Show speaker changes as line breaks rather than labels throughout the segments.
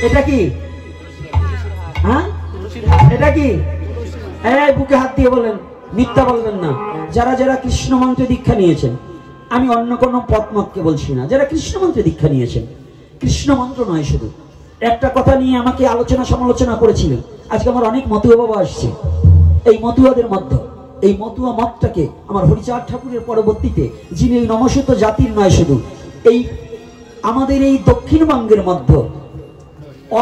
এটা কি? হ্যাঁ, এটা কি? এই বুকে হাত দিয়ে বলেন, মিথ্যা বলবেন না। যারা যারা কৃষ্ণ মন্ত্রে দীক্ষা নিয়েছেন, আমি অন্য কোনো পথমতকে বলছি না, যারা কৃষ্ণ মন্ত্রে দীক্ষা নিয়েছেন, কৃষ্ণ মন্ত্র নয় শুধু, একটা কথা নিয়ে আমাকে আলোচনা সমালোচনা করেছিলেন। আজকে আমার অনেক মতুয়া বাবা আসছে, এই মতুয়াদের মধ্যে এই মতুয়া মতটাকে আমার হরিচাঁদ ঠাকুরের পরবর্তীতে, যিনি এই নমস্ত জাতির নয় শুধু এই আমাদের এই দক্ষিণবঙ্গের মধ্যে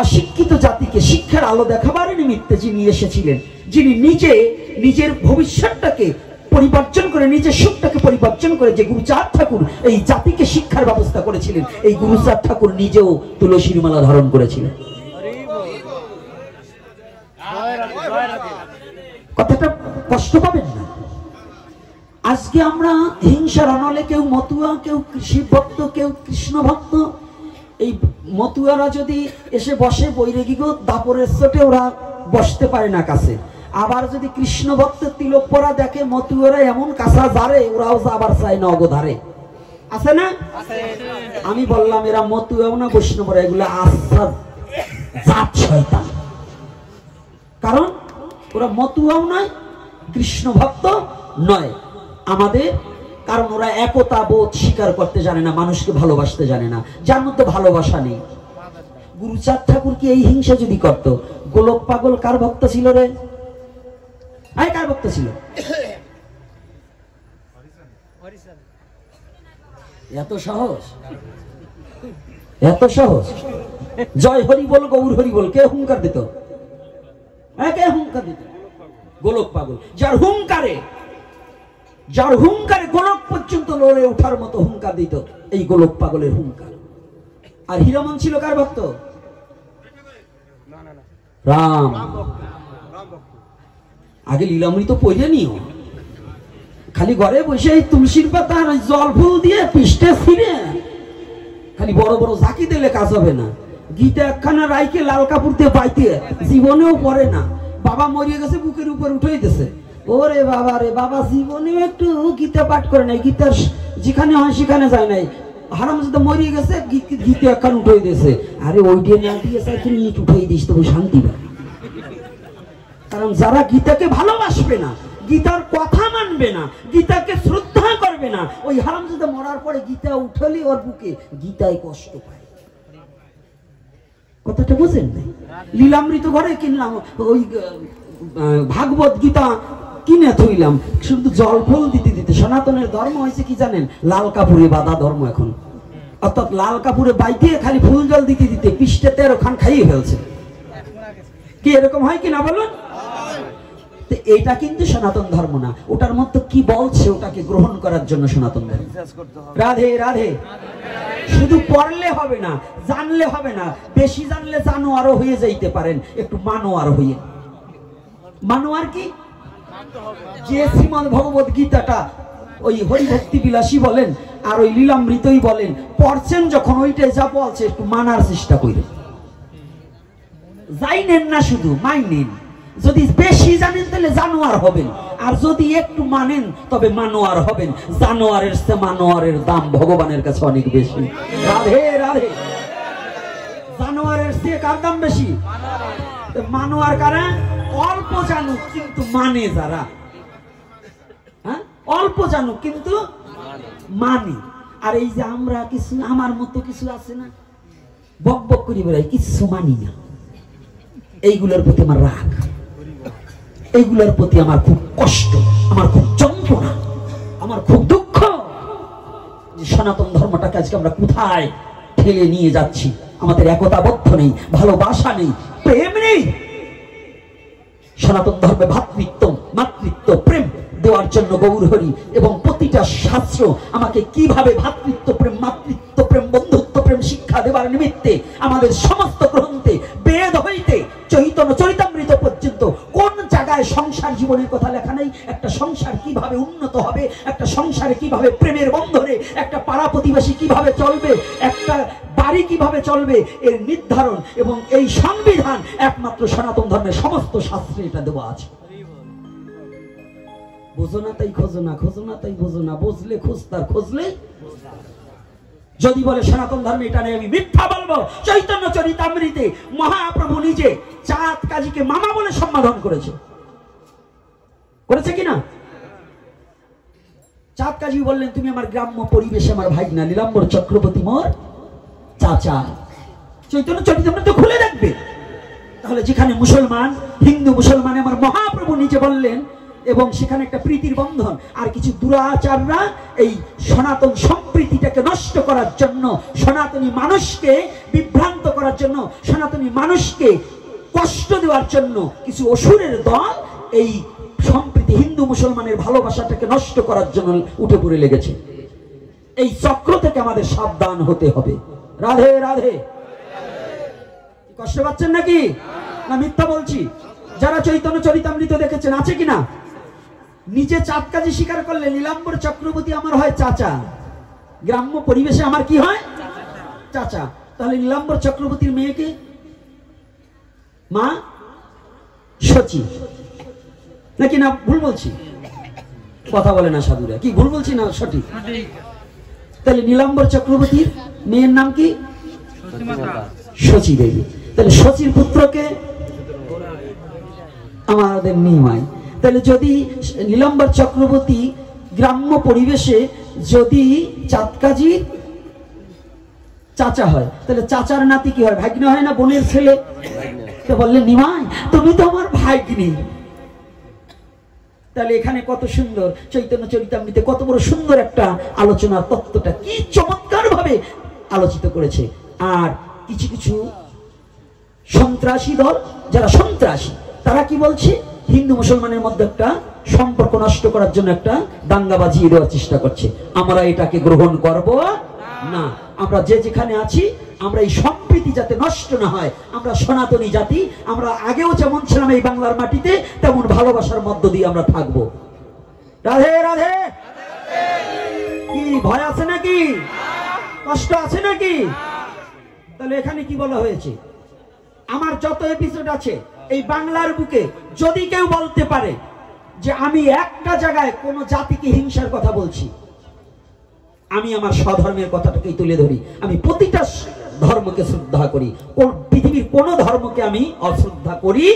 অশিক্ষিত জাতিকে শিক্ষার আলো দেখাবার নিমিত্তে যিনি এসেছিলেন, যিনি নিজে নিজের ভবিষ্যৎটাকে পরিবর্তন করে, নিজের সুখটাকে পরিবর্তন করে যে গুরুচাঁদ ঠাকুর এই জাতিকে শিক্ষার ব্যবস্থা করেছিলেন, এই গুরুচাঁদ ঠাকুর নিজেও তুলসীর মালা ধারণ করেছিলেন। কথাটা কষ্ট পাবেন না। আজকে আমরা হিংসার অনলে কেউ মতুয়া, কেউ শিব ভক্ত, কেউ কৃষ্ণ ভক্ত। এই মতুয়ারা যদি এসে বসে বৈরাগীগো দাপরের চোটে ওরা বসতে পারে না কাছে, আবার যদি কৃষ্ণ ভক্ত তিলক পরা দেখে মতুয়ারা এমন কাঁচা ধারে, ওরাও আবার চায় না অগধারে, আছে না? আমি বললাম এরা মতুয়াও না বৈষ্ণবরা, এগুলো আস্থা জাত শয়তান। কারণ ওরা মতুয়াও নয়, কৃষ্ণ ভক্ত নয় আমাদের, কারণ ওরা একতা বোধ স্বীকার করতে জানে না, মানুষকে ভালোবাসতে জানে না, যার মধ্যে ভালোবাসা নেই। গুরুচাঁদ ঠাকুর কি এই হিংসা যদি করত, গোলক পাগল কার ভক্ত ছিল রে? কার ভক্ত ছিল? এত সহজ, এত সহজ। জয় হরি বল, গৌর হরি বল, কে হুঙ্কার দিত? কে হুঙ্কার দিত? গোলক পাগল। যার হুঙ্কারে গোলক পর্যন্ত লড়ে ওঠার মতো হুঙ্কার দিত, এই গোলক পাগলের হুঙ্কার। আর হীরামন ছিল কার ভক্ত? রাম। আগে লীলামৃত পড়ে নিও, খালি ঘরে বসে তুলসীর পাতা জল ফুল দিয়ে পিষ্টে ফিরে খালি বড় বড় ঝাঁকি দিলে কাজ হবে না। গীতা একখানা রাইকে লাল কাপড় দিয়ে বাইতে জীবনেও পড়ে না। বাবা মরিয়ে গেছে, বুকের উপর উঠে দিতেছে, ওরে বাবা রে বাবা, জীবনেও একটু গীতা পাঠ করে নাই, গীতার যেখানে হয় সেখানে যায় নাই। হারামজাদা মরিয়ে গেছে, গীতা একখান উঠে দিয়েছে। আরে ওইটা না দিয়ে ইট উঠে দিস, তবু শান্তি পায়। কারণ যারা গীতাকে ভালোবাসবে না, গীতার কথা মানবে না, গীতাকে শ্রদ্ধা করবে না, ওই হারামজাদা মরার পরে গীতা উঠলে ওর বুকে গীতায় কষ্ট পায়। কথাটা বুঝেন নাই? লীলামৃত ঘরে কিনলাম, ওই ভাগবত গীতা কিনে থইলাম, শুধু জল ফুল দিতে দিতে। সনাতনের ধর্ম হয়েছে কি জানেন? লাল কাপড়ে বাঁধা ধর্ম এখন, অর্থাৎ লাল কাপড়ে বাইতে খালি ফুল জল দিতে দিতে পৃষ্ঠে 13 খান খাইয়ে ফেলছে। কি এরকম হয় কিনা বলুন? এটা কিন্তু সনাতন ধর্ম না। ওটার মধ্যে কি বলছে ওটাকে গ্রহণ করার জন্য সনাতন ধর্ম। রাধে রাধে। শুধু পড়লে হবে না, জানলে হবে না। বেশি জানলে জানোয়ারও হয়ে যাইতে পারেন, একটু মানোয়ার হইয়ে। মানোয়ার কি? যে শ্রীমদ ভগবত গীতাটা ওই হরিভক্তি বিলাসী বলেন আর ওই লীলামৃতই বলেন, পড়ছেন যখন ওইটাই যা বলছে একটু মানার চেষ্টা করেন। জানেন না শুধু মাইনেন। যদি বেশি জানেন তাহলে জানোয়ার হবেন, আর যদি একটু মানেন তবে মানোয়ার হবেন। জানোয়ারের চেয়ে মানোয়ারের দাম ভগবানের কাছে অনেক বেশি। রাধে রাধে। জানোয়ারের চেয়ে কার দাম বেশি? মানোয়ার কারা? অল্প জানুক কিন্তু মানে যারা, হ্যাঁ অল্প জানুক কিন্তু মানে। আর এই যে আমরা কিছু আমার মতো কিছু আছে না, বক বক করি বেড়াই, কিছু মানি না। এইগুলোর প্রতি আমার রাগ, এইগুলোর প্রতি আমার খুব কষ্ট, আমার খুব যন্ত্রণা, আমার খুব দুঃখ যে সনাতন ধর্মটাকে আজকে আমরা কোথায় ঠেলে নিয়ে যাচ্ছি। আমাদের একতাবদ্ধ নেই, ভালোবাসা নেই, প্রেম নেই। সনাতন ধর্মে ভ্রাতৃত্ব, মাতৃত্ব, প্রেম দেওয়ার জন্য গৌর হরি এবং প্রতিটা শাস্ত্র আমাকে কিভাবে ভ্রাতৃত্ব প্রেম, মাতৃত্ব প্রেম, বন্ধুত্ব প্রেম শিক্ষা দেবার নিমিত্তে আমাদের সমস্ত গ্রন্থে বেদ হইতে চৈতন্য চরিতামৃত পর্যন্ত কোন জায়গায় সংসার জীবনের কথা লেখা নেই? একটা সংসার কিভাবে উন্নত হবে, একটা সংসারে কিভাবে প্রেমের বন্ধনে একটা পাড়া প্রতিবেশী কিভাবে চলবে, একটা বাড়ি কিভাবে চলবে, এর নির্ধারণ এবং এই সংবিধান একমাত্র সনাতন ধর্মের সমস্ত শাস্ত্রে এটা দেওয়া আছে। বোঝো না তাই খোঁজো না, খোঁজো না তাই বোঝো না, বুঝলে খুঁজতার, খুঁজলে যদি বলে সনাতন ধর্মে এটা নেই, আমি মিথ্যা বলবো। চৈতন্য চরিতামৃতে মহাপ্রভু নিজে চাঁদ কাজীকে মামা বলে সম্বোধন করেছে, করেছে কিনা? চাঁদ কাজী বললেন, তুমি আমার গ্রাম্য পরিবেশে আমার ভাইগনা নীলাম্বর চক্রবর্তী মোর চাচা। চৈতন্য চরিতামৃত খুলে দেখবে। তাহলে যেখানে মুসলমান, হিন্দু মুসলমান আমার মহাপ্রভু নিজে বললেন, এবং সেখানে একটা প্রীতির বন্ধন, আর কিছু দুরাচাররা এই সনাতন সম্প্রীতিটাকে নষ্ট করার জন্য, সনাতনী মানুষকে বিভ্রান্ত করার জন্য, সনাতনী মানুষকে কষ্ট দেওয়ার জন্য কিছু অসুরের দল এই সম্প্রীতি, হিন্দু মুসলমানের ভালোবাসাটাকে নষ্ট করার জন্য উঠে পড়ে লেগেছে। এই চক্র থেকে আমাদের সাবধান হতে হবে। রাধে রাধে। কষ্ট পাচ্ছেন নাকি? না মিথ্যা বলছি? যারা চৈতন্য চরিতামৃত দেখেছেন, আছে কিনা? নিজে চাঁদ কাজী স্বীকার করলে নীলাম্বর চক্রবর্তী আমার হয় চাচা, গ্রাম্য পরিবেশে আমার কি হয়? চাচা। তাহলে নীলাম্বর চক্রবর্তীর মেয়েকে মা সচি নাকি? না ভুল বলছি? কথা বলে না সাধুরা, কি ভুল বলছি না সঠিক? তাহলে নীলাম্বর চক্রবর্তীর মেয়ের নাম কি? সচি দেবী। তাহলে সচির পুত্রকে আমাদের নিমাই। তাহলে যদি নীলাম্বর চক্রবর্তী গ্রাম্য পরিবেশে যদি চাঁদ কাজীর চাচা হয়, তাহলে চাচার নাতি কি হয়? ভাগ্নে হয় না? বোনের ছেলে। তো বললেন, নিমাই তুমি তো আমার ভাগ্নি। তাহলে এখানে কত সুন্দর চৈতন্য চরিতামৃতে কত বড় সুন্দর একটা আলোচনা, তত্ত্বটা কি চমৎকার ভাবে আলোচিত করেছে। আর কিছু কিছু সন্ত্রাসী দল, যারা সন্ত্রাসী, তারা কি বলছে? হিন্দু মুসলমানের মধ্যে একটা সম্পর্ক নষ্ট করার জন্য একটা দাঙ্গা বাজিয়ে দেওয়ার চেষ্টা করছে। আমরা এটাকে গ্রহণ করব না। আমরা যে যেখানে আছি, আমরা এই সম্প্রীতি যাতে নষ্ট না হয়, আমরা সনাতনী জাতি, আমরা আগেও যেমন ছিলাম এই বাংলার মাটিতে, তেমন ভালোবাসার মধ্য দিয়ে আমরা থাকবো। রাধে রাধে। কি ভয় আছে নাকি? কষ্ট আছে নাকি? তাহলে এখানে কি বলা হয়েছে? আমার যত এপিসোড আছে এই বাংলার বুকে, যদি কেউ বলতে পারে যে আমি একটা জায়গায় কোন জাতিকে হিংসার কথা বলছি, আমি আমার স্বধর্মের কথাটাকেই তুলে ধরি। আমি প্রতিটা ধর্মকে শ্রদ্ধা করি, পৃথিবীর কোন ধর্মকে আমি অশ্রদ্ধা করি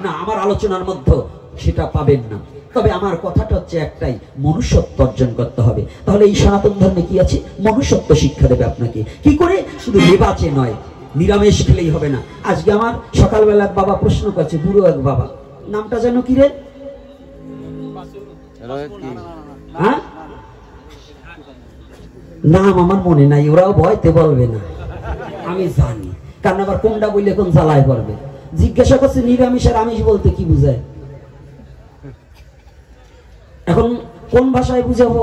না। আমার আলোচনার মধ্যে সেটা পাবেন না। তবে আমার কথাটা হচ্ছে একটাই, মনুষ্যত্ব অর্জন করতে হবে। তাহলে এই সনাতন ধর্মে কি আছে? মনুষ্যত্ব শিক্ষা দেবে আপনাকে। কি করে? শুধু লেবাচে নয়, নিরামিষ খেলেই হবে না। আজকে আমার সকালবেলা এক বাবা প্রশ্ন করছে, বুড়ো এক বাবা, নামটা যেন কি রে? হ্যাঁ, নাম আমার মনে নাই, ওরাও ভয়তে বলবে না, আমি জানি, কারণ আবার কোনটা বললে কোন জ্বালায় পড়বে। জিজ্ঞাসা করছে নিরামিষ আর আমিষ বলতে কি বুঝায়। এখন কোন ভাষায় বুঝাবো?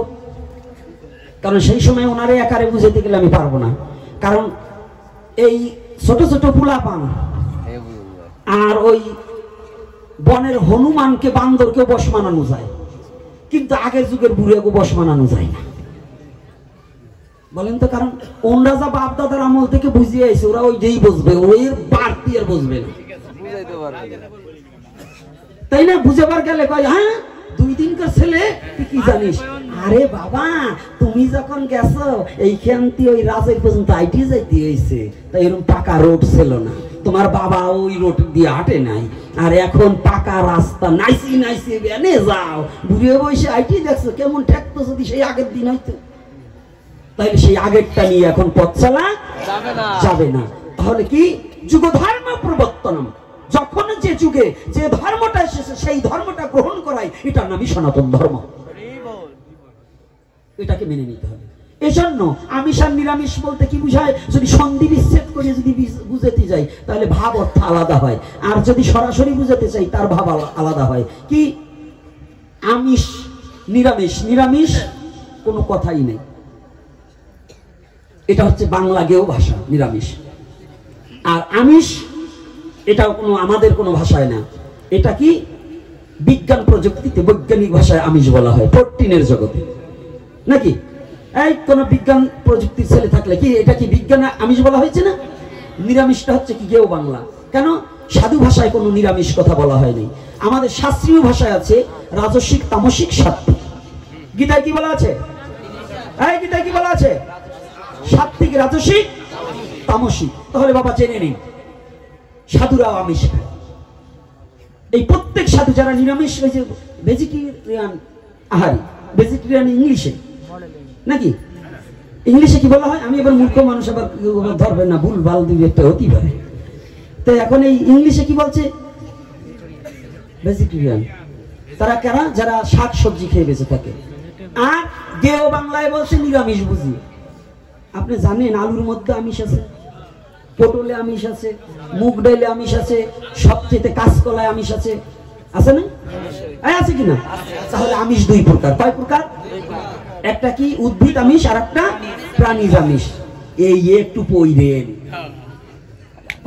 কারণ সেই সময় ওনারে একারে বুঝাতে গেলে আমি পারবো না। কারণ এই ছোট ছোট পোলা পান আর ওই বনের হনুমানকে, বান্দরকে বশ মানানো যায়, কিন্তু আগের যুগের বুড়িয়াকে বশ মানানো যায় না। বলেন তো? কারণ ওনরা যা বাপ দাদার আমল থেকে বুঝিয়ে আইছে, ওরা ওই যেই বুঝবে, ওই বাড়তি আর বুঝবে না, তাই না? বুঝাবার গেলে কয়, হ্যাঁ 2-3 ছেলে, তুই কি জানিস? আরে বাবা, তুমি যখন গেছো এইখান থেকে ওই রাজের পর্যন্ত আইটি যাইতে হয়েছে, তাই এরকম পাকা রোড ছিল না, তোমার বাবা ওই রোড দিয়ে হাঁটে নাই, আর এখন পাকা রাস্তা, নাইসি নাইসি বেনে যাও, বুড়িয়ে বসে আইটি দেখছো কেমন ঠেকতো, যদি সেই আগের দিন হইতো। তাইলে সেই আগেরটা নিয়ে এখন পথ চলা যাবে না। তাহলে কি? যুগ ধর্ম প্রবর্তনম, যখন যে যুগে যে ধর্মটা এসেছে সেই ধর্মটা গ্রহণ করাই, এটার নামই সনাতন ধর্ম। এটাকে মেনে নিতে হবে। এজন্য আমিষ আর নিরামিষ বলতে কি বুঝায়? যদি সন্ধি বিচ্ছেদ করে যদি বুঝাতে যাই, তাহলে ভাব অর্থ আলাদা হয়। আর যদি সরাসরি বুঝাতে চাই, তার ভাব আলাদা হয়। কি? আমিষ নিরামিষ, নিরামিষ কোনো কথাই নেই। এটা হচ্ছে বাংলা গেও ভাষা, নিরামিষ। আর আমিষ, এটাও কোনো আমাদের কোনো ভাষায় না। এটা কি? বিজ্ঞান প্রযুক্তিতে বৈজ্ঞানিক ভাষায় আমিষ বলা হয়, প্রোটিনের জগতে নাকি? এই কোন বিজ্ঞান প্রযুক্তির ছেলে থাকলে কি এটা কি বিজ্ঞান আমিষ বলা হয়েছে না? নিরামিষটা হচ্ছে কি গেও বাংলা। কেন? সাধু ভাষায় কোনো নিরামিষ কথা বলা হয়নি। আমাদের শাস্ত্রীয় ভাষায় আছে রাজসিক, তামসিক, সাত্ত্বিক। গীতায় কি বলা আছে? এই গীতায় কি বলা আছে? সাত্বিক, রাজসিক, তামসিক। তাহলে বাবা জেনে নিন, সাধুরাও আমিষ খায়। এই প্রত্যেক সাধু যারা নিরামিষ, ভেজিটেরিয়ান আহারি, ভেজিটেরিয়ান ইংলিশে নাকি, ইংলিশে কি বলা হয়? আমি এবার মূর্খ মানুষ, আবার ধরবেন না, ভুল ভাল দিবে একটা হতেই পারে। তো এখন এই ইংলিশে কি বলছে? ভেজিটেরিয়ান। তারা কারা? যারা শাক সবজি খেয়ে বেঁচে থাকে। আর গেও বাংলায় বলছে নিরামিষ বুঝি। আপনি জানেন আলুর মধ্যে আমিষ আছে, পটলে আমিষ আছে, মুগ ডালে আমিষ আছে, সবচেয়ে কাঁচকলায় আমিষ আছে, আছে না? আছে কিনা? তাহলে আমিষ দুই প্রকার। কয় প্রকার? একটা কি উদ্ভিদ আমিষ, আর একটা প্রাণীজ আমিষ। এই একটু পইরেন,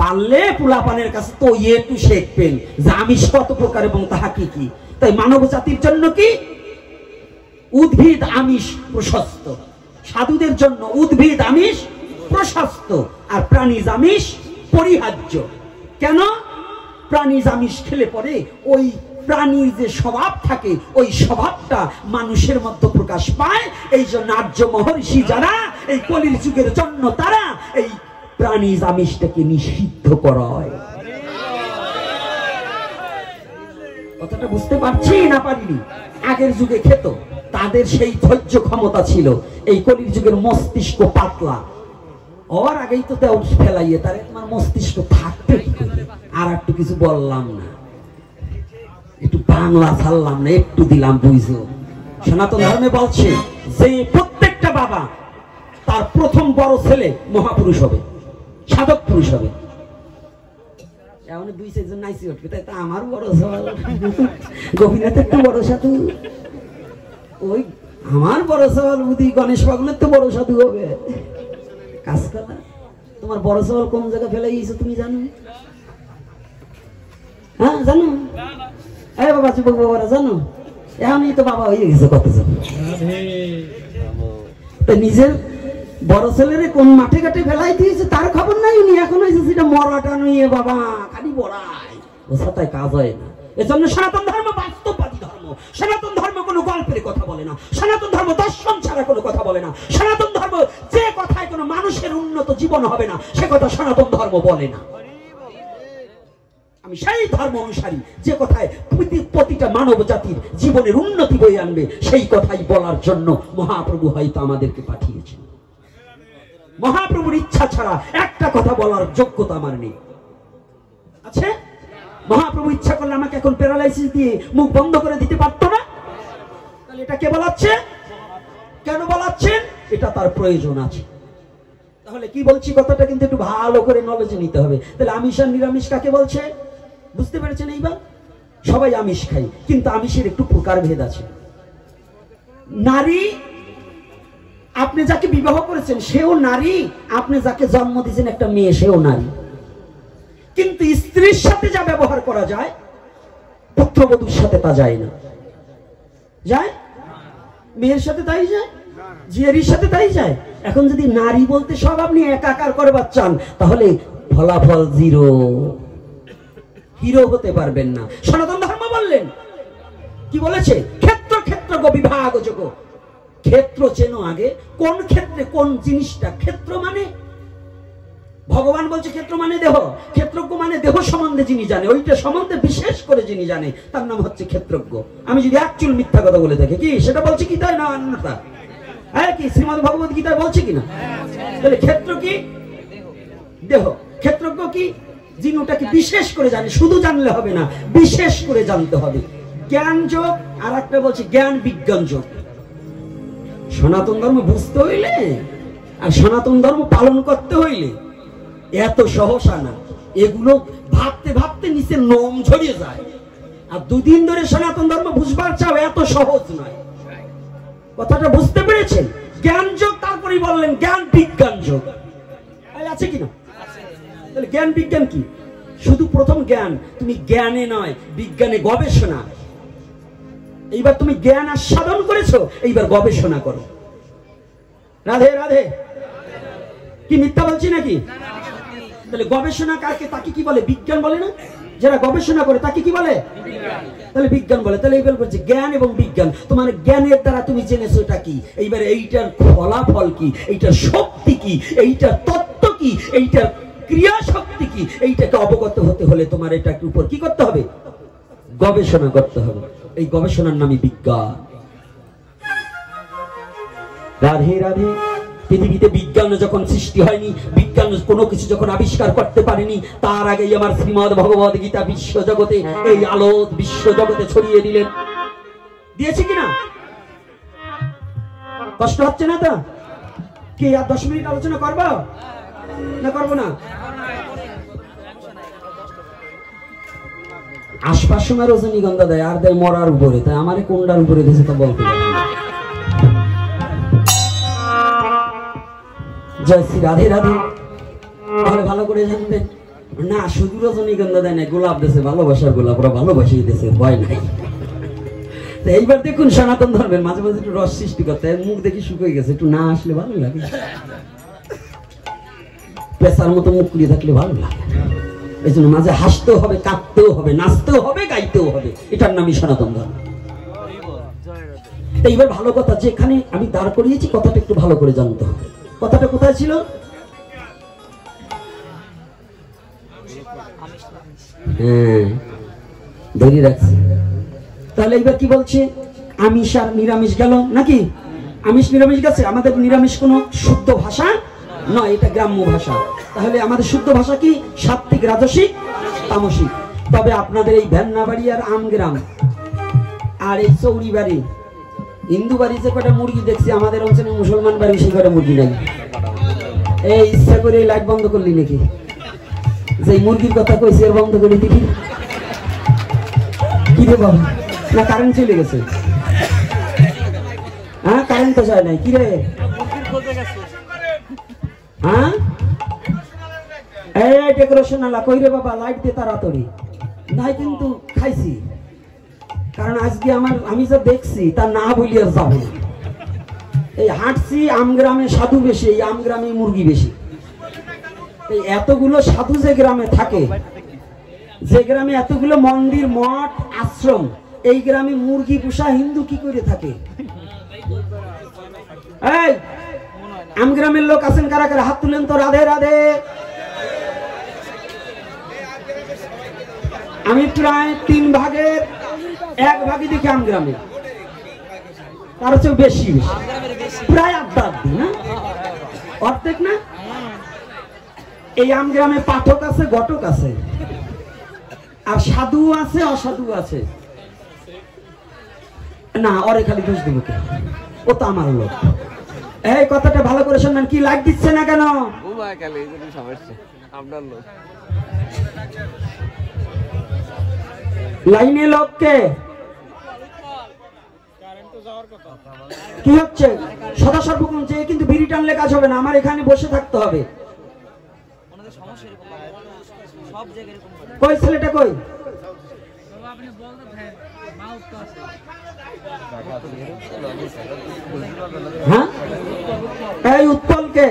পারলে পোলাপানের কাছে তো একটু শিখবেন যে আমিষ কত প্রকার এবং তাহা কি কি। তাই মানব জাতির জন্য কি উদ্ভিদ আমিষ প্রশস্ত, সাধুদের জন্য উদ্ভিদ আমিষ প্রশস্ত, আর প্রাণীজ আমিষ পরিহার্য। কেন? প্রাণীজ আমিষ খেলে পরে ওই প্রাণীর যে স্বভাব থাকে, ওই স্বভাবটা মানুষের মধ্যে প্রকাশ পায়। এই জন্য আর্য মহর্ষি যারা এই কলির যুগের জন্য তারা এই প্রাণীজ আমিষটাকে নিষিদ্ধ করায়। কথাটা বুঝতে পারছি না পারিনি? আগের যুগে খেত, তাদের সেই ধৈর্য ক্ষমতা ছিল। এই কলির যুগের মস্তিষ্ক পাতলা, ওর আগেই তো দেও ফেলাইয়ে তারে তোমার মস্তিষ্ক থাকতে কি করে? আর একটু কিছু বললাম না, একটু বাংলা ছাড়লাম না, একটু দিলাম বুঝো। সনাতন ধর্মে বলছে যে প্রত্যেকটা বাবা তার প্রথম বড় ছেলে মহাপুরুষ হবে, সাধক পুরুষ হবে। এমন দুই চারজন নাইসি উঠবে, তাই তা আমারও বড় সওয়াল। গোপীনাথ একটু বড় সাধু, ওই আমার বড় সওয়াল বুদ্ধি গণেশ পাগলের তো বড় সাধু হবে। কাজ করা, তোমার বড় সওয়াল কোন জায়গায় ফেলে গিয়েছো তুমি জানো? হ্যাঁ জানো? এই বাবা যুবক বাবারা জানো? এমনই তো বাবা হয়ে গেছে কতজন। নিজের বড় ছেলেরে কোন মাঠে ঘাটে ফেলাই দিয়েছে তার খবর নাই, উনি এখন হয়েছে সেটা মরাটা নিয়ে বাবা খালি বড়াই, ও সাথে কাজ হয় না। এজন্য সনাতন ধর্ম বাস্তববাদী ধর্ম। সনাতন ধর্ম কোনো গল্পের কথা বলে না, সনাতন ধর্ম দর্শন ছাড়া কোনো কথা বলে না। সনাতন ধর্ম যে কথায় কোনো মানুষের উন্নত জীবন হবে না সে কথা সনাতন ধর্ম বলে না। আমি সেই ধর্ম অনুসারী যে কথায় প্রতিটা মানব জাতির জীবনের উন্নতি বয়ে আনবে, সেই কথাই বলার জন্য মহাপ্রভু হয়তো আমাদেরকে পাঠিয়েছেন। মহাপ্রভুর ইচ্ছা ছাড়া একটা কথা বলার যোগ্যতা আমার নেই। আচ্ছা, মহাপ্রভু ইচ্ছা করলে আমাকে এখন প্যারালাইসিস দিয়ে মুখ বন্ধ করে দিতে পারতো না? তাহলে এটা কে বলাচ্ছে? কেন বলাচ্ছেন? এটা তার প্রয়োজন আছে। তাহলে কি বলছি কথাটা কিন্তু একটু ভালো করে নলেজে নিতে হবে। তাহলে আমিষ আর নিরামিষ কাকে বলছে বুঝতে পেরেছেন? এইবার সবাই আমিষ খাই, কিন্তু আমিষের একটু প্রকারভেদ আছে। নারী, আপনি যাকে বিবাহ করেছেন সেও নারী, আপনি যাকে জন্ম দিয়েছেন একটা মেয়ে সেও নারী। কিন্তু স্ত্রীর সাথে যা ব্যবহার করা যায় পুত্রবধূর সাথে তা যায় না। যায়? মেয়ের সাথে তাই যায়, ঝিয়ারির সাথে তাই যায়। এখন যদি নারী বলতে সব আপনি একাকার করবার চান তাহলে ফলাফল জিরো, হিরো হতে পারবেন না। সনাতন ধর্ম বললেন কি বলেছে? ক্ষেত্র ক্ষেত্র বিভাগ যোগ। ক্ষেত্র চেনো আগে, কোন ক্ষেত্রে কোন জিনিসটা। ক্ষেত্র মানে ভগবান বলছে ক্ষেত্র মানে দেহ, ক্ষেত্রজ্ঞ মানে দেহ সম্বন্ধে যিনি জানে, ওইটা সম্বন্ধে বিশেষ করে যিনি জানে তার নাম হচ্ছে ক্ষেত্রজ্ঞ। আমি যদি একচুল মিথ্যা কথা বলে থাকি, কি সেটা বলছি কি তাই না অন্যতা? হ্যাঁ, কি শ্রীমদ্ ভগবত গীতায় বলছে কিনা? তাহলে ক্ষেত্র কি? দেহ। ক্ষেত্রজ্ঞ কি? যিনি ওটাকে বিশেষ করে জানে। শুধু জানলে হবে না, বিশেষ করে জানতে হবে। জ্ঞান যোগ, আর একটা বলছে জ্ঞান বিজ্ঞান যোগ। সনাতন ধর্ম বুঝতে হইলে আর সনাতন ধর্ম পালন করতে হইলে এত সহসা না। এগুলো ভাবতে ভাবতে নিচে নোম ঝরিয়ে যায়। আর দুদিন ধরে সনাতন ধর্ম বুঝবার চাও, এত সহজ নয়। কথাটা বুঝতে পেরেছেন? জ্ঞান যোগ, তারপরে বললেন জ্ঞান বিজ্ঞান যোগ। আছে কিনা? তাহলে জ্ঞান বিজ্ঞান কি? শুধু প্রথম জ্ঞান, তুমি জ্ঞানে নয় বিজ্ঞানে গবেষণা। এইবার তুমি জ্ঞান আস্বাদন করেছো, এইবার গবেষণা করো। রাধে রাধে। কি মিথ্যা বলছি নাকি? তাহলে গবেষণা কাকে, তাকে কি বলে? বিজ্ঞান বলে না? যারা গবেষণা করে তাকে কি বলে? তাহলে বিজ্ঞান বলে। তাহলে এইবার বলছে জ্ঞান এবং বিজ্ঞান, তোমার জ্ঞানের দ্বারা তুমি জেনেছো এটা কি, এইবারে এইটার ফলাফল কি, এইটার শক্তি কি, এইটার তত্ত্ব কি, এইটার ক্রিয়া শক্তি কি, এইটাকে অবগত হতে হলে তোমার এটার উপর কি করতে হবে? গবেষণা করতে হবে। এই গবেষণার নামই বিজ্ঞান। রাধে রাধে। পৃথিবীতে বিজ্ঞান যখন সৃষ্টি হয়নি, বিজ্ঞান কোনো কিছু যখন আবিষ্কার করতে পারেনি, তার আগেই আমার শ্রীমদ ভগবদ গীতা বিশ্ব জগতে এই আলো বিশ্ব জগতে ছড়িয়ে দিলেন। দিয়েছে কিনা? কষ্ট হচ্ছে না তো? কি আর 10 মিনিট আলোচনা করবো না করবো না? আশপাশ সময় রজনীগন্ধা দেয় আর দেয় মরার উপরে, তাই আমারে কোনটার উপরে দিয়েছে তা বলতে পারি না। জয় শ্রী রাধে রাধে। তাহলে ভালো করে জানবেন না, শুধু রজনীগন্ধা দেয় না, গোলাপ দেশে, ভালোবাসার গোলাপ, ওরা ভালোবাসিয়ে দেশে, ভয় নাই। এইবার দেখুন সনাতন ধর্মের মাঝে মাঝে একটু রস সৃষ্টি করতে, মুখ দেখি শুকিয়ে গেছে, একটু না আসলে ভালো লাগে, পেশার মতো মুখ কুড়িয়ে থাকলে ভালো লাগে। এই জন্য মাঝে হাসতেও হবে, কাঁদতেও হবে, নাচতেও হবে, গাইতেও হবে, এটার নামই সনাতন ধর্ম। এইবার ভালো কথা, যেখানে আমি দাঁড় করিয়েছি কথাটা একটু ভালো করে জানতে হবে। কথাটা কোথায় ছিল? হ্যাঁ, ধরে রাখছি। তাহলে এইবার কি বলছে? আমিষ আর নিরামিষ গেল নাকি? আমিষ নিরামিষ গেছে। আমাদের নিরামিষ কোনো শুদ্ধ ভাষা নয়, এটা গ্রাম্য ভাষা। তাহলে আমাদের শুদ্ধ ভাষা কি? সাত্ত্বিক, রাজসিক, তামসিক। তবে আপনাদের এই ভ্যান্নাবাড়ি আর আমগ্রাম আর এই চৌরি বাড়ি, হিন্দু বাড়ি যে কটা মুরগি দেখছি, আমাদের অঞ্চলে মুসলমান বাড়ি সেই কটা মুরগি নাই। এই ইচ্ছা করে লাইট বন্ধ করলি নাকি? যে মুরগির কথা কইছি এর বন্ধ করে দিবি কি রে বাবা? না কারেন্ট চলে গেছে? হ্যাঁ, কারেন্ট তো যায় নাই। কি রে? হ্যাঁ, এই ডেকোরেশন আলা কই রে বাবা? লাইট দে তাড়াতাড়ি। নাই কিন্তু খাইছি, কারণ আজকে আমি যা দেখছি তা না বলি আর যাবো না। এই হাঁটছি, আমগ্রামে সাধু বেশি, এই আমগ্রামে মুরগি বেশি। এই এতগুলো সাধু যে গ্রামে থাকে, যে গ্রামে এতগুলো মন্দির, মঠ, আশ্রম, এই গ্রামে মুরগি পোষা হিন্দু কি করে থাকে? এই আমগ্রামের লোক আছেন কারা কারা? হাত তুলেন তো। রাধে রাধে। আমি প্রায় 3 ভাগের 1 ভাগই দেখি আমগ্রামে, তার চেয়ে বেশি, প্রায় আধা-আধি না, অর্ধেক না। এই আমগ্রামে পাঠক আছে, ঘটক আছে, আর সাধু আছে, অসাধু আছে। না, ওরে খালি দোষ দেবো কে? ও তো আমার লোক। এই কথাটা ভালো করে শুনবেন। কি লাইট দিচ্ছে না কেন? লাইনে লোককে কি হচ্ছে? সদা সর্বক্ষণ যে কিন্তু বিড়ি টানলে কাজ হবে না, আমার এখানে বসে থাকতে হবে। কই ছেলেটা কই? হ্যাঁ, এই উৎপলকে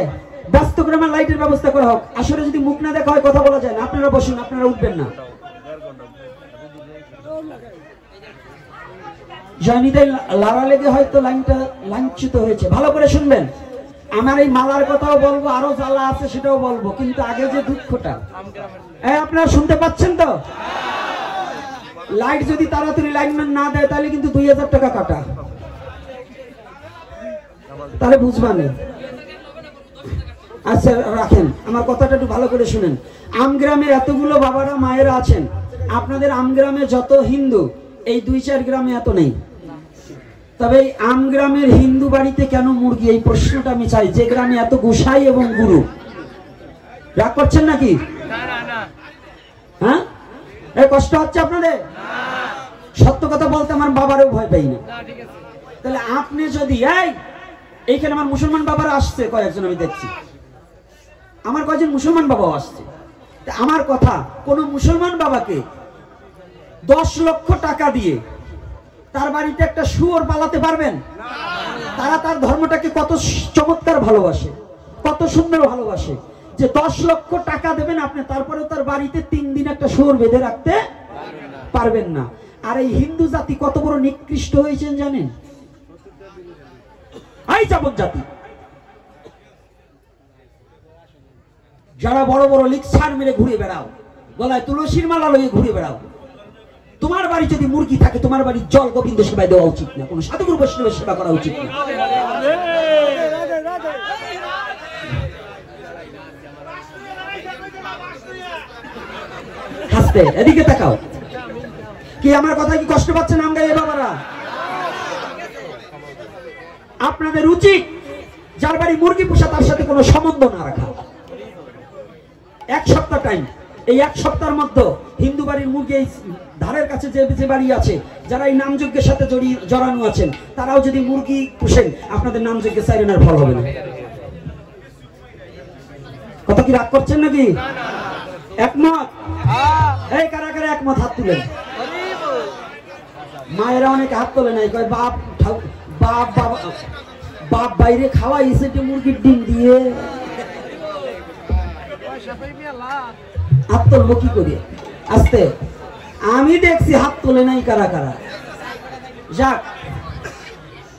ব্যস্তক্রমে লাইটের ব্যবস্থা করা হোক। আসলে যদি মুখ না দেখা হয় কথা বলা যায় না। আপনারা বসুন, আপনারা উঠবেন না। জয়নিতাই লাড়া লেগে হয়তো লাইনটা লাঞ্ছিত হয়েছে। ভালো করে শুনবেন। আমার এই মালার কথাও বলবো, আরো জ্বালা আছে সেটাও বলবো, কিন্তু আগে যে দুঃখটা, আপনারা শুনতে পাচ্ছেন তো? লাইট যদি তাড়াতাড়ি লাইনম্যান না দেয় তাহলে কিন্তু 2000 টাকা কাটা, তাহলে বুঝবানি। আচ্ছা রাখেন, আমার কথাটা একটু ভালো করে শুনেন। আমগ্রামের এতগুলো বাবারা মায়েরা আছেন, আপনাদের আমগ্রামে যত হিন্দু, এই 2-4 গ্রামে এত নেই। তবে এই আমগ্রামের হিন্দু বাড়িতে কেন মুরগি, এই প্রশ্নটা আমি চাই। যে গ্রামে এত গোসাই এবং গুরু, রাগ করছেন নাকি? হ্যাঁ, এই কষ্ট হচ্ছে আপনাদের? সত্য কথা বলতে আমার বাবারও ভয় পাই না। তাহলে আপনি যদি এইখানে আমার মুসলমান বাবারা আসছে কয়েকজন, আমি দেখছি আমার কয়েকজন মুসলমান বাবাও আসছে। আমার কথা, কোন মুসলমান বাবাকে 10 লক্ষ টাকা দিয়ে তার বাড়িতে একটা শুয়োর পালাতে পারবেন? তারা তার ধর্মটাকে কত চমৎকার ভালোবাসে, কত সুন্দর ভালোবাসে, যে 10 লক্ষ টাকা দেবেন আপনি, তারপরে তার বাড়িতে 3 দিন একটা শুয়োর বেঁধে রাখতে পারবেন না। আর এই হিন্দু জাতি কত বড় নিকৃষ্ট হয়েছেন জানেন? এই যাবত জাতি যারা বড় বড় লিকসার মেরে ঘুরে বেড়াও, গলায় তুলসীর মালা লইয়ে ঘুরে বেড়াও, তোমার বাড়ি যদি মুরগি থাকে তোমার বাড়ির জল গোবিন্দ সেবায় দেওয়া উচিত না, কোন সাধুগুরু বৈষ্ণবের সেবা করা উচিত না। হাসতে, এদিকে তাকাও। কি আমার কথা কি কষ্ট পাচ্ছেন আমগাই বাবারা? আপনাদের উচিত যার বাড়ি মুরগি পোষা তার সাথে কোনো সম্বন্ধ না রাখা। 1 সপ্তাহ টাইম, এই 1 সপ্তাহের মধ্যে হিন্দু বাড়ির মুরগি এই ধারের কাছে যে বাড়ি আছে, যারা এই নামযজ্ঞের সাথে জড়ানো আছেন, তারাও যদি মুরগি পোষেন আপনাদের নামযজ্ঞে সাইরেনার ফল হবে না। কথা কি রাগ করছেন নাকি? একমত? এই কারা কারা একমত হাত তুলেন। মায়েরা অনেকে হাত তোলে নাই, কয় বাপ বাপ বাবা বাপ বাইরে খাওয়াইছে মুরগির ডিম দিয়ে। হাত তুলবো কি করে? আস্তে, আমি দেখছি হাত তোলে নাই কারা কারা। যাক,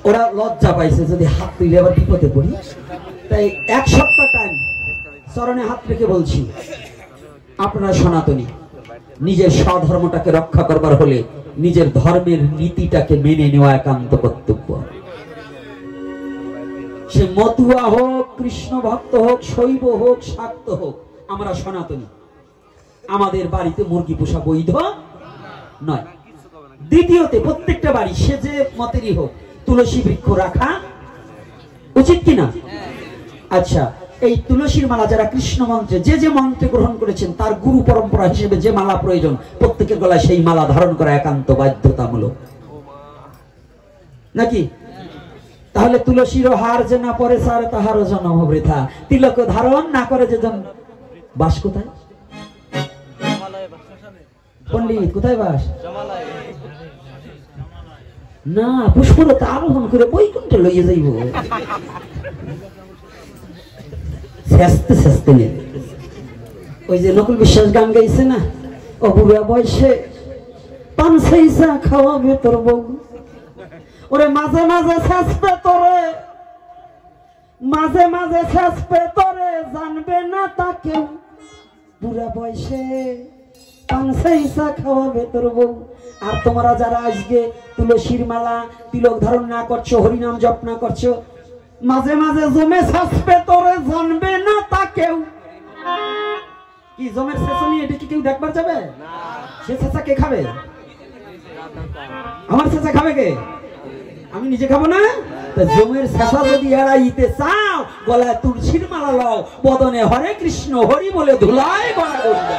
ওরা লজ্জা পাইছে যদি হাত তুলে আবার বিপদে পড়ি। তাই 1 সপ্তাহ টাইম চরণে হাত রেখে বলছি, আপনারা সনাতনী, নিজের স্বধর্মটাকে রক্ষা করবার হলে নিজের ধর্মের নীতিটাকে মেনে নেওয়া একান্ত কর্তব্য। সে মতুয়া হোক, কৃষ্ণ ভক্ত হোক, শৈব হোক, শাক্ত হোক, আমরা সনাতনী, আমাদের বাড়িতে মুরগি পোষা বৈধ নয়। দ্বিতীয়তে, প্রত্যেকটা বাড়ি সে যে মতেরই হোক তুলসী বৃক্ষ রাখা উচিত কিনা? আচ্ছা, এই তুলসীর মালা যারা কৃষ্ণ মন্ত্রে যে মন্ত্রে গ্রহণ করেছেন তার গুরু পরম্পরা হিসেবে যে মালা প্রয়োজন, প্রত্যেকের গলায় সেই মালা ধারণ করা একান্ত বাধ্যতামূলক নাকি? তাহলে তুলসীর হার যে না পরে সার তাহারও জন্ম বৃথা, তিলক ধারণ না করে যে জন বাস কোথায়? পণ্ডিত কোথায় বাস? না, পুষ্পলতা আরোহণ করে বৈকুণ্ঠে লইয়ে যাইব। ওই যে নকুল বিশ্বাস গান গাইছে না, ও বুড়া বয়সে পান সেইসা খাওয়াবে তোর বউ, ওরে মাঝে মাঝে শাসবে তোরে, মাঝে মাঝে শাসবে তোরে, জানবে না তাকে, বুড়া বয়সে পান সেইসা খাওয়াবে তোর বউ। আর তোমরা যারা আজকে তুলসীর মালা তিলক ধারণ না করছো, হরিনাম জপ না করছো, মাঝে মাঝে জমে শাসবে তোরে, জানবে না তাকেও। কি জমের শেষনি এটা কি কেউ দেখবার যাবে? সে শেষা কে খাবে? আমার শেষা খাবে কে? আমি নিজে খাবো না? জমের শেষা যদি এড়াইতে চাও, গলায় তুলসীর মালা লও, বদনে হরে কৃষ্ণ হরি বলে ধুলায় গড়া করবে।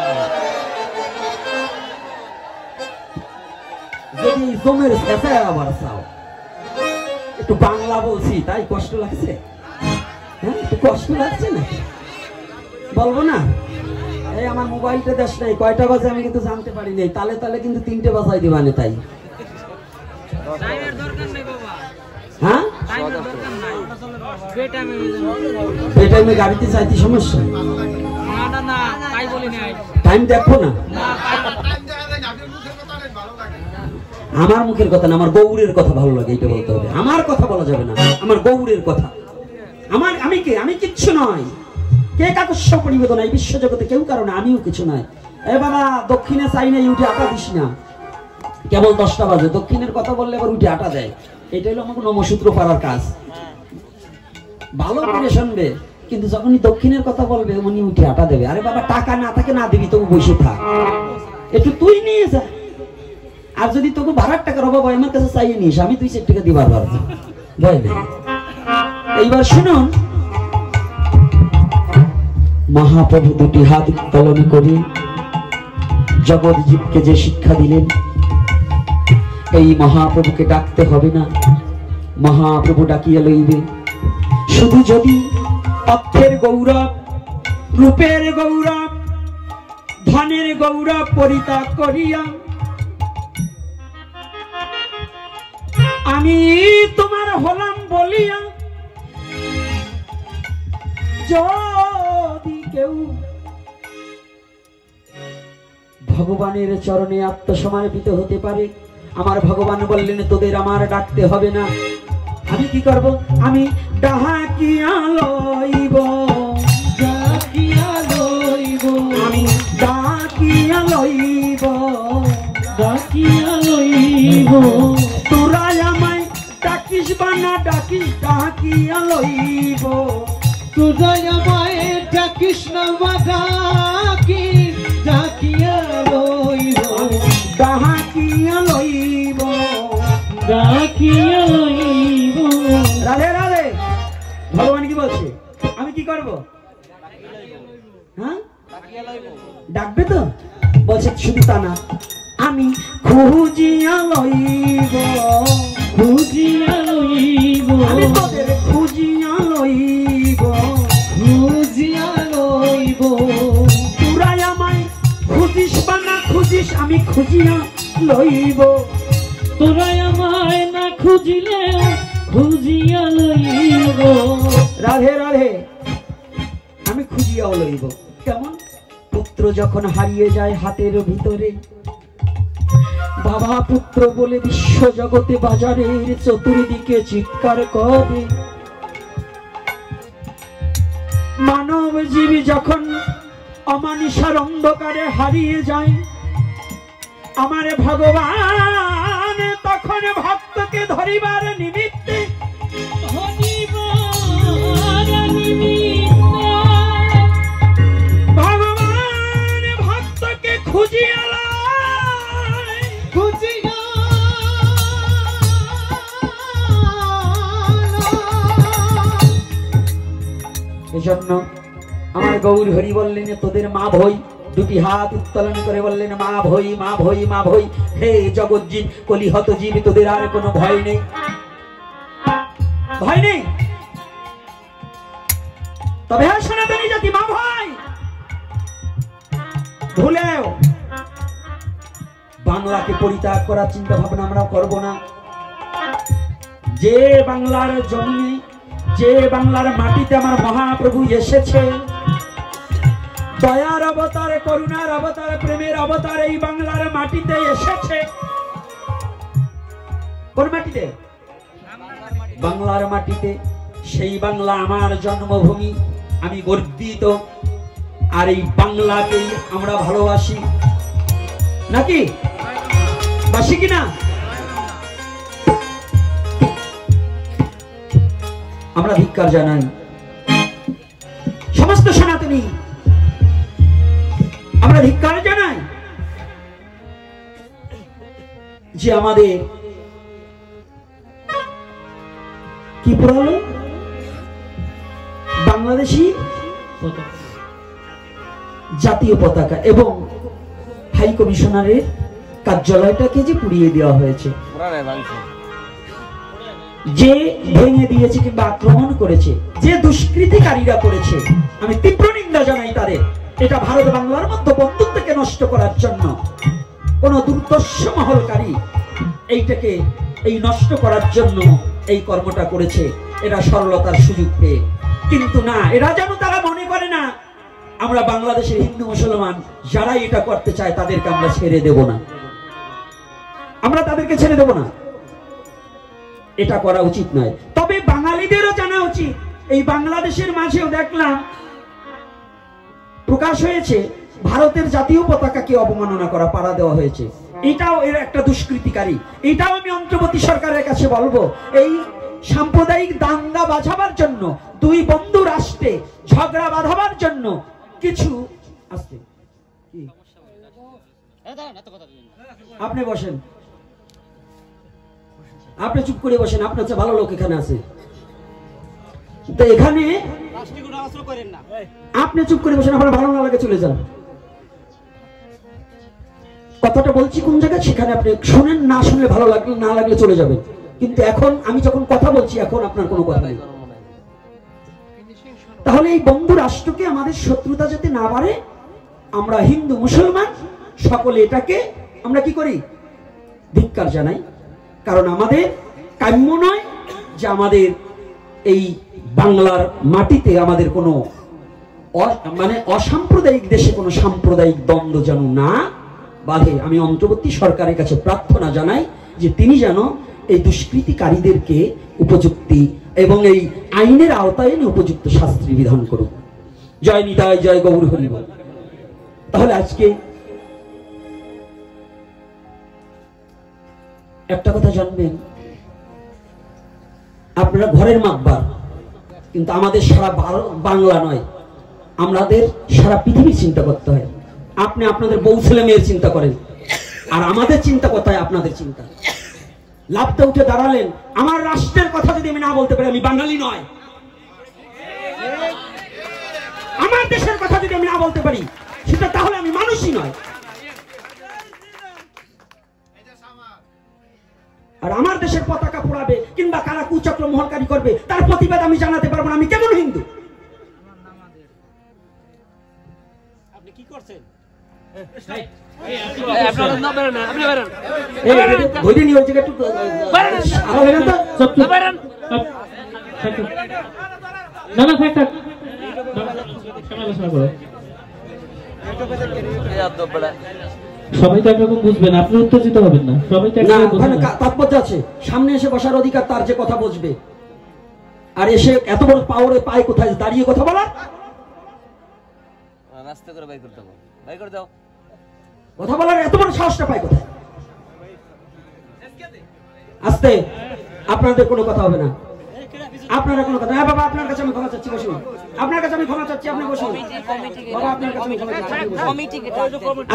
যদি জমের শেষা আবার চাও, একটু বাংলা বলছি তাই কষ্ট লাগছে, হ্যাঁ একটু কষ্ট লাগছে না? বলবো না? এই আমার মোবাইলটা দেশ নাই, কয়টা বাজে আমি কিন্তু জানতে পারি নাই, তালে তালে কিন্তু 3টে বাজাই দিবানে। তাই হ্যাঁ, বেটাইমে গাড়িতে যাইতে সমস্যা, টাইম দেখো না। আমার মুখের কথা না, আমার গৌরের কথা ভালো লাগে, এটা বলতে হবে। আমার কথা বলা যাবে না, আমার গৌরের কথা। আমি কে? আমি কিচ্ছু নয়। কে কাকস্য পরিবেদন এই বিশ্বজগতে কেউ কারণে, আমিও কিছু নয়। এ বাবা, দক্ষিণে চাই না উঠে আটা দিস না, কেবল 10টা বাজে দক্ষিণের কথা বললে আবার উঠে আটা দেয়। এটা হলো আমাকে নমসূত্র পাড়ার কাজ। ভালো করে শুনবে, কিন্তু যখনই দক্ষিণের কথা বলবে উনি উঠে আটা দেবে। আরে বাবা, টাকা না থাকে না দিবি, তবু বসে থাক, একটু তুই নিয়ে যা। আর যদি তোকে ভাড়ার টাকার অভাব হয় আমার কাছে চাইয়ে নিস, আমি 2 টাকা দিবার পারবো, ভয় নেই। এইবার শুনুন, মহাপ্রভু 2টি হাত উত্তোলন করে জগৎ জীবকে যে শিক্ষা দিলেন, এই মহাপ্রভুকে ডাকতে হবে না, মহাপ্রভু ডাকিয়া লইবে। শুধু যদি অর্থের গৌরব, রূপের গৌরব, ধনের গৌরব পরিত্যাগ করিয়া আমি তোমার হলাম বলিয়া যদি কেউ ভগবানের চরণে আত্মসমর্পিত হতে পারে। আমার ভগবান বললেন তোদের আমার ডাকতে হবে না। আমি কি করব? আমি ডাকিয়া লইব, ডাকিয়া লইব, আমি ডাকিয়া লইব, ডাকিয়া লইব। তোরা আমায় ডাকিস বা না ডাকিস, ডাকিয়া লইব। তোরা আমায় ডাকিস না বা ডাকিস, ডাকিয়া লইব, ডাকিয়া লইব, ডাকিয়া লইব। রাধে রাধে। ভগবান কি বলছে? আমি কি করব? হ্যাঁ, ডাকবে তো? বলছে শুধু তা না, আমি খুঁজিয়া লইব, খুঁজিয়া লইব, আমি তোদের খুঁজিয়া লইব, খুঁজিয়া লইব। তোরা আমায় খুঁজিস বা না খুঁজিস, আমি খুঁজিয়া লইব। তোরা আমায় না খুঁজিলে খুঁজিয়া লইব। রাধে রাধে। আমি খুঁজিয়াও লইব। কেমন? পুত্র যখন হারিয়ে যায় হাতের ভিতরে, বাবা পুত্র বলে বিশ্ব জগতে বাজারের চতুর্দিকে চিৎকার করে। মানব জীবী যখন অমানিসার অন্ধকারে হারিয়ে যায়, আমার ভগবান তখন ভক্তকে ধরিবার নিমিত্তে, ভগবান ভক্তকে খুঁজিয়া লয়, খুঁজিয়া এজন্য আমার গৌর হরি বললেন তোদের মা ভই। দুটি হাত উত্তোলন করে বললেন মা ভই, মা ভই, মা ভই। হে জগৎ জীব, কলিহত জীব, তোদের আর কোনো ভয় নেই, ভয় নেই। তবে হ্যাঁ সনাতনী জাতি, মা ভয় ভুলেও বাংলাকে পরিত্যাগ করার চিন্তা ভাবনা আমরা করব না। যে বাংলার জমিনে, যে বাংলার মাটিতে আমার মহাপ্রভু এসেছে, দয়ার অবতার, করুণার অবতার, প্রেমের অবতার এই বাংলার মাটিতে এসেছে। কোন মাটিতে? বাংলার মাটিতে। সেই বাংলা আমার জন্মভূমি, আমি গর্বিত। আর এই বাংলাকেই আমরা ভালোবাসি, নাকি বাসি কিনা? আমরা ধিক্কার জানাই সমস্ত সনাতনী, আমরা ধিক্কার জানাই যে আমাদের কি পড়ালো? বাংলাদেশি জাতীয় পতাকা এবং হাই কমিশনারের কার্যালয়টাকে যে পুড়িয়ে দেওয়া হয়েছে, যে ভেঙে দিয়েছে কিংবা আক্রমণ করেছে, যে দুষ্কৃতিকারীরা করেছে, আমি তীব্র নিন্দা জানাই তাদের। এটা ভারত বাংলার মধ্যে বন্ধুত্বকে নষ্ট করার জন্য কোন দুর্দর্শ মহলকারী এইটাকে এই নষ্ট করার জন্য এই কর্মটা করেছে, এরা সরলতার সুযোগ পেয়ে। কিন্তু না, এরা যেন তারা মনে করে না আমরা বাংলাদেশের হিন্দু মুসলমান যারা এটা করতে চায় তাদেরকে আমরা ছেড়ে দেব না, আমরা তাদেরকে ছেড়ে দেব না। এটা করা উচিত নয়। তবে বাঙালিদেরও জানা উচিত, এই বাংলাদেশের মাঝেও দেখলাম প্রকাশ হয়েছে ভারতের জাতীয় পতাকাকে অবমাননা করা, পাড়া দেওয়া হয়েছে। এটাও এর একটা দুষ্কৃতিকারী। এটাও আমি অন্তর্বর্তী সরকারের কাছে বলবো, এই সাম্প্রদায়িক দাঙ্গা বাঁধাবার জন্য, দুই বন্ধু রাষ্ট্রে ঝগড়া বাঁধাবার জন্য কিছু আসছে। আপনি বসেন, আপনি চুপ করে বসেন, আপনার চেয়ে ভালো লোক এখানে আছে। তো এখানে আপনি চুপ করে বসেন, আপনার ভালো না লাগে চলে যান। কথাটা বলছি কোন জায়গায় সেখানে আপনি শুনেন, না শুনলে ভালো লাগলে না লাগলে চলে যাবেন। কিন্তু এখন আমি যখন কথা বলছি এখন আপনার কোনো কথা নেই। তাহলে এই বন্ধু রাষ্ট্রকে আমাদের শত্রুতা যাতে না বাড়ে, আমরা হিন্দু মুসলমান সকলে এটাকে আমরা কি করি? ধিক্কার জানাই। কারণ আমাদের কাম্য নয় যে আমাদের এই বাংলার মাটিতে আমাদের কোনো মানে অসাম্প্রদায়িক দেশে কোনো সাম্প্রদায়িক দ্বন্দ্ব যেন না বাধে। আমি অন্তর্বর্তী সরকারের কাছে প্রার্থনা জানাই যে তিনি যেন এই দুষ্কৃতিকারীদেরকে উপযুক্তি এবং এই আইনের আওতায় এনে উপযুক্ত শাস্তি বিধান করুন। জয় নিতাই, জয় গৌর হরি বল। তাহলে আজকে একটা কথা জানবেন, আপনারা ঘরের মাতবার, কিন্তু আমাদের সারা বাংলা নয়, আমাদের সারা পৃথিবীর চিন্তা করতে হয়। আপনি আপনাদের বউ ছেলে মেয়ের চিন্তা করেন, আর আমাদের চিন্তা করতে হয় আপনাদের চিন্তা। লাফতে উঠে দাঁড়ালেন, আমার রাষ্ট্রের কথা যদি আমি না বলতে পারি আমি বাঙালি নয়। আমার দেশের কথা যদি আমি না বলতে পারি সেটা তাহলে আমি মানুষই নয়। আর আমার দেশের পতাকা পোড়াবে কিংবা কারা কুচক্র মহলকারী করবে তার প্রতিবাদ আমি জানাতে পারবো না, আমি কেমন হিন্দু? আপনি কি করছেন?
সবাই তো একরকম বুঝবেন, আপনি উত্তেজিত হবেন না। সবাই
তাৎপর্য আছে, সামনে এসে বসার অধিকার তার, যে কথা বুঝবে। আর এসে এত বড় পাওয়ারে পায় কোথায় দাঁড়িয়ে কথা বলা?
রাস্তা করে বাই করতে হবে, বাই করে দাও।
কথা বলার এত বড় সাহসটা পায় কোথায়? আস্তে, আপনাদের কোনো কথা হবে না, আপনারা কোনো কথা। হ্যাঁ বাবা, আপনার কাছে আমি ক্ষমা চাচ্ছি, বসুন। আপনার কাছে আমি ক্ষমা চাচ্ছি, আপনি বসুন। বাবা, আপনার কাছে আমি ক্ষমা চাচ্ছি,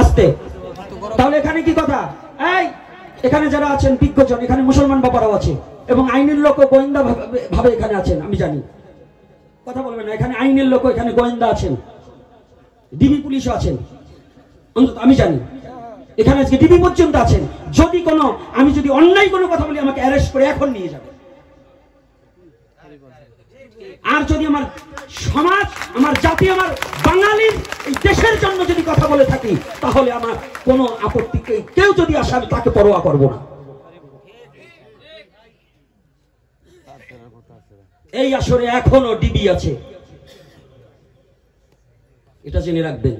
আস্তে। তাহলে এখানে কি কথা? এই এখানে যারা আছেন বিজ্ঞজন, এখানে মুসলমান বাবারাও আছে এবং আইনের লোক ও গোয়েন্দা ভাবে এখানে আছেন, আমি জানি। কথা বলবেন না, এখানে আইনের লোক, এখানে গোয়েন্দা আছেন, ডিবি পুলিশও আছেন, অন্তত আমি জানি। এখানে আজকে ডিবি পর্যন্ত আছেন। যদি কোনো, আমি যদি অন্যায় কোনো কথা বলি আমাকে অ্যারেস্ট করে এখন নিয়ে যাবে। আর যদি আমার সমাজ, আমার জাতি, আমার বাঙালির এই দেশের জন্য যদি কথা বলে থাকি তাহলে আমার কোনো আপত্তি, কেউ যদি আসে আমি তাকে পরোয়া করব না। এই আসরে এখনো ডিবি আছে, এটা জেনে রাখবেন।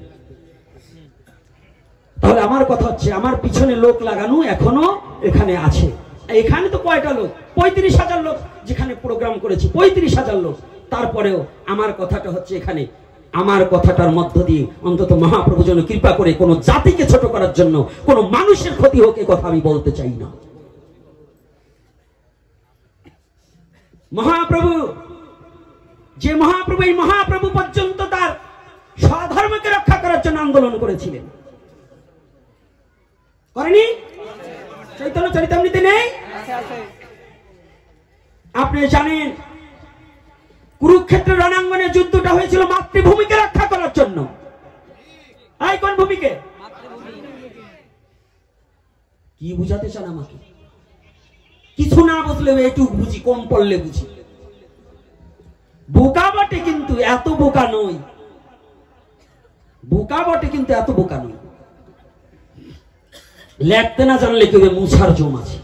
তাহলে আমার কথা হচ্ছে, আমার পিছনে লোক লাগানো এখনো এখানে আছে। এখানে তো কয়টা লোক? 35,000 লোক যেখানে প্রোগ্রাম করেছি, 35,000 লোক। তারপরেও আমার কথাটা হচ্ছে, এখানে আমার কথাটার মধ্য দিয়ে অন্তত মহাপ্রভু যেন কৃপা করে কোন জাতিকে ছোট করার জন্য কোন মানুষের ক্ষতি হোক এ কথা আমি বলতে চাই না। মহাপ্রভু, যে মহাপ্রভু, এই মহাপ্রভু পর্যন্ত তার স্বধর্মকে রক্ষা করার জন্য আন্দোলন করেছিলেন, করেনি? চৈতন্য চরিতামৃতে নেই? আপনি জানেন কুরুক্ষেত্রের রণাঙ্গনে যুদ্ধটা হয়েছিল মাতৃভূমিকে রক্ষা করার জন্য। এই কোন ভূমিকে? কি বুঝাতে চান আমাকে? কিছু না বুঝলে এটুক বুঝি, কম পড়লে বুঝি। বোকা বটে কিন্তু এত বোকা নই, বোকা বটে কিন্তু এত বোকা নই। লেখতে না জানলে কেউ মুছার জম আছে।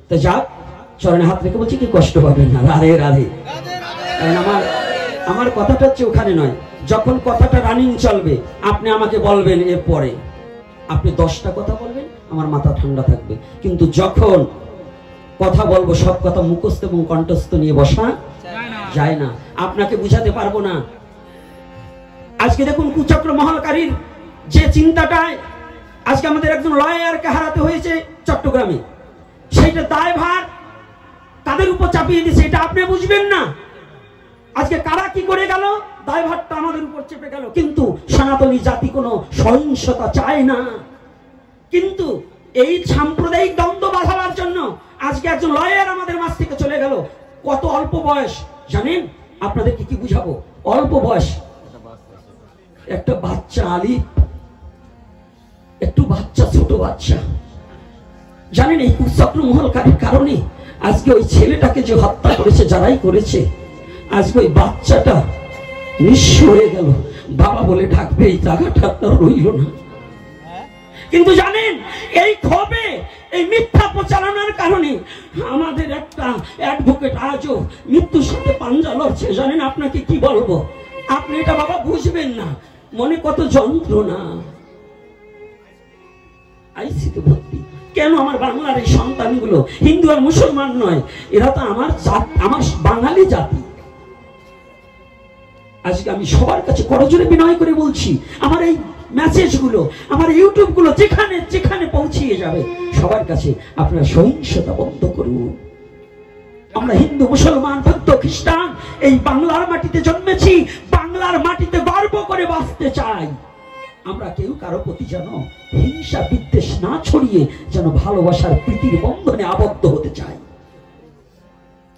তো যাক, চরণে হাত রেখে বলছি কি কষ্ট পাবেন না, রাধে রাধে। আমার কথাটা হচ্ছে ওখানে নয়, যখন কথাটা রানিং চলবে আপনি আমাকে বলবেন, এরপরে আপনি 10টা কথা বলবেন, আমার মাথা ঠান্ডা থাকবে। কিন্তু যখন কথা বলবো সব কথা মুখস্থ এবং কণ্ঠস্থ নিয়ে বসা যায় না, আপনাকে বুঝাতে পারবো না। আজকে দেখুন কুচক্র মহলকারীর যে চিন্তাটায় আজকে আমাদের একজন লয়ারকে হারাতে হয়েছে চট্টগ্রামে, সেইটা দায়ভার তাদের উপর চাপিয়ে দিয়েছে, এটা আপনি বুঝবেন না। আজকে কারা কি করে গেল, দায়ভারটা আমাদের উপর চেপে গেল। কিন্তু সনাতনী জাতি কোনো সহিংসতা চায় না, কিন্তু এই সাম্প্রদায়িক দ্বন্দ্ব বাঁধাবার জন্য আজকে একজন লয়ার আমাদের মাঝ থেকে চলে গেল। কত অল্প বয়স জানেন? আপনাদেরকে কি বুঝাবো? অল্প বয়স একটা বাচ্চা, আলী একটু বাচ্চা, ছোট বাচ্চা। জানেন এই কুচক্র মহলকারীর কারণে আজকে ওই ছেলেটাকে যে হত্যা করেছে, যারাই করেছে, আজকে ওই বাচ্চাটা নিঃস্ব হয়ে গেল। বাবা বলে ডাকবে, এই জায়গাটা তো রইল না। কিন্তু জানেন এই ক্ষোভে, এই মিথ্যা প্রচারণার কারণে আমাদের একটা অ্যাডভোকেট আজও মৃত্যুর সাথে পাঞ্জা লড়ছে। জানেন আপনাকে কি বলবো, আপনি এটা বাবা বুঝবেন না, মনে কত যন্ত্রণা। আইসিতে ভর্তি কেন? আমার বাংলার এই সন্তানগুলো হিন্দু আর মুসলমান নয়, এরা তো আমার আমার বাঙালি জাতি। আজকে আমি সবার কাছে করজোরে বিনয় করে বলছি, আমার এই মেসেজগুলো, আমার ইউটিউবগুলো যেখানে যেখানে পৌঁছিয়ে যাবে, সবার কাছে আপনারা সহিংসতা বন্ধ করুন। আমরা হিন্দু, মুসলমান, বৌদ্ধ, খ্রিস্টান এই বাংলার মাটিতে জন্মেছি, বাংলার মাটিতে গর্ব করে বাঁচতে চাই। আমরা কেউ কারো প্রতি যেন হিংসা বিদ্বেষ না ছড়িয়ে যেন ভালোবাসার প্রীতির বন্ধনে আবদ্ধ হতে চাই।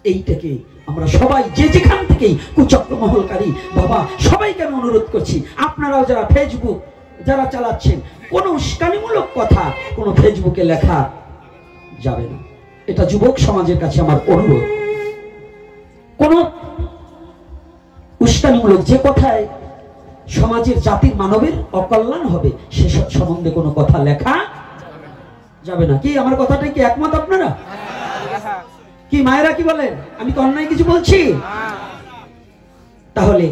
এইটাকে আমরা সবাই যে যেখান থেকেই কুচক্রমহলকারী বাবা সবাইকে আমি অনুরোধ করছি, আপনারাও যারা ফেসবুক যারা চালাচ্ছেন, কোনো উস্কানিমূলক কথা কোনো ফেসবুকে লেখা যাবে না। এটা যুবক সমাজের কাছে আমার অনুরোধ। কোন উস্কানিমূলক যে কথায় সমাজের জাতির মানবের অকল্যাণ হবে সেসব সম্বন্ধে কোনো কথা লেখা যাবে না। কি আমার কথাটা কি একমত আপনারা? কি মায়েরা কি বলেন? আমি তো অন্যায় কিছু বলছি? তাহলে